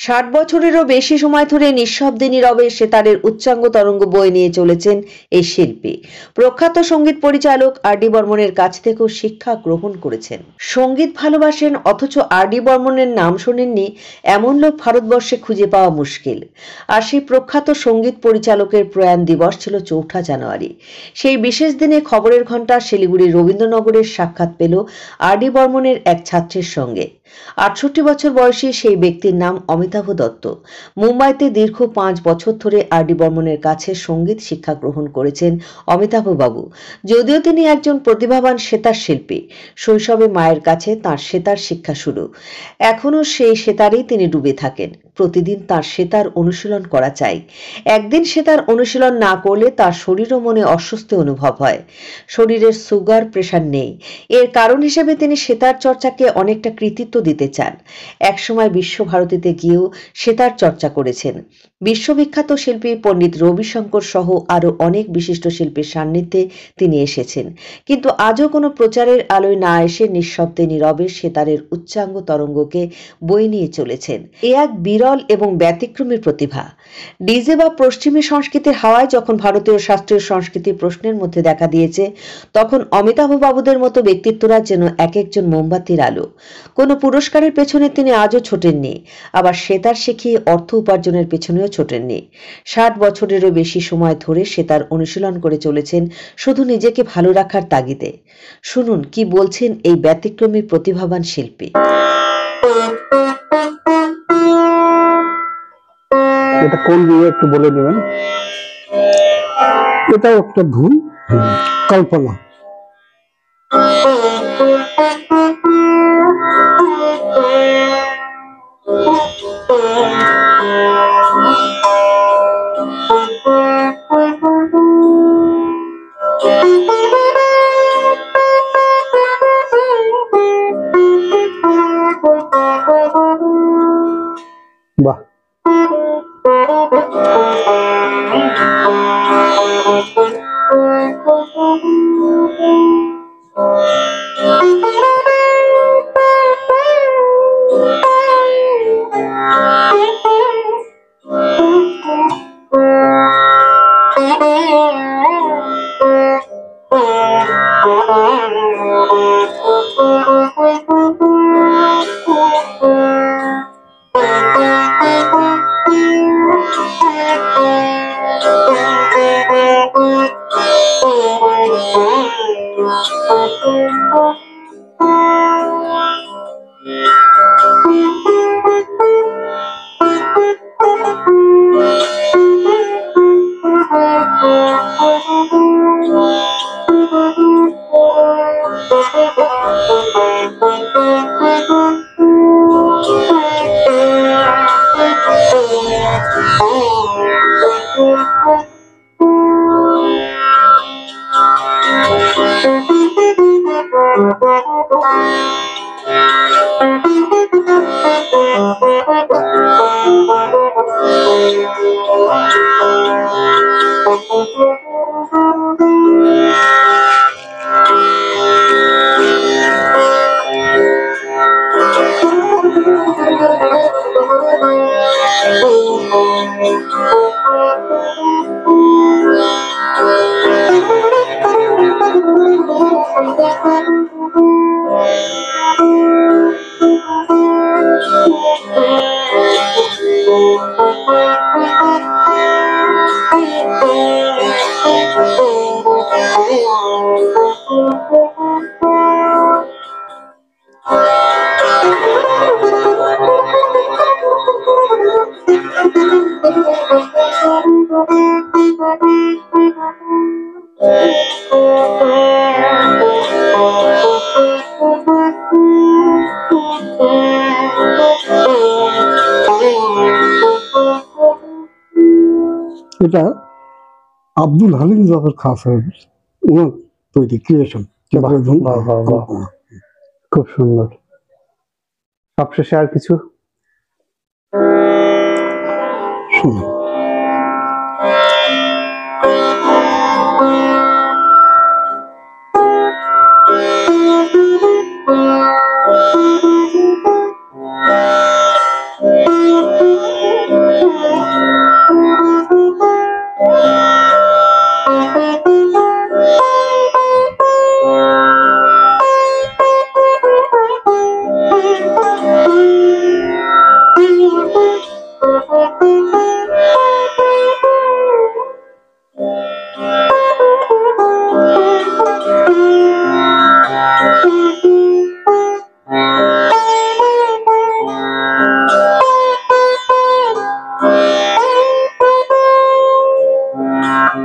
60 বছরেরও বেশি সময় ধরে নিঃশব্দে নীরবে সেতারের উচ্চাঙ্গ তরঙ্গ বয়ে নিয়ে চলেছেন এই শিল্পী। প্রখ্যাত সঙ্গীত পরিচালক আর ডি বর্মনের কাছ থেকেও শিক্ষা গ্রহণ করেছেন। সঙ্গীত ভালোবাসেন অথচ আর ডি বর্মনের নাম শোনেননি এমন লোক ভারতবর্ষে খুঁজে পাওয়া মুশকিল। আর সেই প্রখ্যাত সঙ্গীত পরিচালকের প্রয়াণ দিবস ছিল 4 জানুয়ারি। সেই বিশেষ দিনে খবরের ঘণ্টা শিলিগুড়ির রবীন্দ্রনগরের সাক্ষাৎ পেল আর ডি বর্মনের এক ছাত্রের সঙ্গে। 68 বছর বয়সী সেই ব্যক্তির নাম অমিতাভ দত্ত। মুম্বাইতে দীর্ঘ 5 বছর ধরে আর ডি বর্মনের কাছে সঙ্গীত শিক্ষা গ্রহণ করেছেন অমিতাভ বাবু। যদিও তিনি একজন প্রতিভাবান সেতার শিল্পী, শৈশবে মায়ের কাছে তাঁর সেতার শিক্ষা শুরু। এখনও সেই সেতারেই তিনি ডুবে থাকেন। প্রতিদিন তার সেতার অনুশীলন করা চাই। একদিন সেতার অনুশীলন না করলে তার শরীর ও মনে অস্বস্তি অনুভব হয়। শরীরের সুগার প্রেশার নেই। এর কারণ হিসেবে তিনি সেতার চর্চাকে অনেকটা কৃতিত্ব দিতে চান। একসময় বিশ্বভারতীতে গিয়েও সেতার চর্চা করেছেন। বিশ্ববিখ্যাত শিল্পী পণ্ডিত রবিশঙ্কর সহ আরও অনেক বিশিষ্ট শিল্পীর সান্নিধ্যে তিনি এসেছেন, কিন্তু আজও কোনো প্রচারের আলোয় না এসে নিঃশব্দে নীরবে সেতারের উচ্চাঙ্গ তরঙ্গকে বয়ে নিয়ে চলেছেন। এ এক বিরল এবং ব্যতিক্রমী প্রতিভা। ডিজে বা পশ্চিমী সংস্কৃতির হাওয়ায় যখন ভারতীয় শাস্ত্রীয় সংস্কৃতি প্রশ্নের মধ্যে দেখা দিয়েছে, তখন অমিতাভ বাবুদের মতো ব্যক্তিত্বরা যেন এক একজন মোমবাতির আলো। কোনো পুরস্কারের পেছনে তিনি আজও ছোটেননি, আবার সেতার শিখিয়ে অর্থ উপার্জনের পেছনেও ছোটেননি। 60 বছরেরও বেশি সময় ধরে সেতার অনুশীলন করে চলেছেন শুধু নিজেকে ভালো রাখার তাগিদে। শুনুন কি বলছেন এই ব্যতিক্রমী প্রতিভাবান শিল্পী। এটা কোন দিয়ে একটু বলে দেবেন? এটাও একটা ধুন, কল্পনা। বাহ, এটা আব্দুল হালিম জাফর খান সাহেবের ওনার তৈরি ক্রিয়েশন। খুব সুন্দর। সবশেষে আর কিছু শুনুন। এটা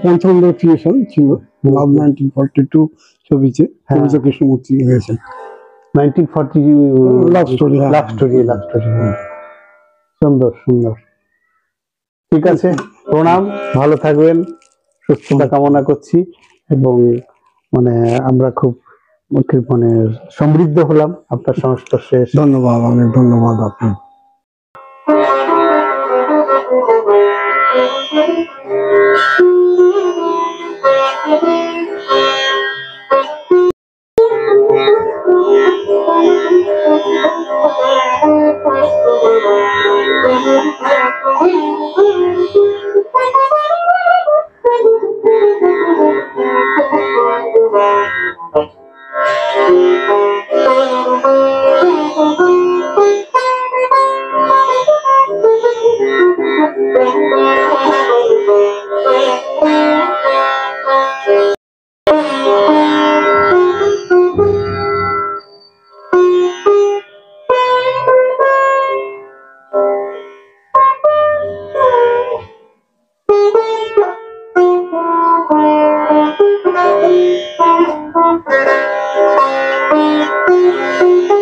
পঞ্চমের ক্রিয়েশন ছিল, লাভ 1942 ছবিতে কবিতা কৃষ্ণমূর্তি গেছেন। 1940 love story, love story, love story. সুন্দর সুন্দর। ঠিক আছে, প্রণাম, ভালো থাকবেন, সুস্থতা কামনা করছি, এবং মানে আমরা খুব মানে সমৃদ্ধ হলাম আপনার সংস্পর্শে। ধন্যবাদ, অনেক ধন্যবাদ আপনার। Thank you.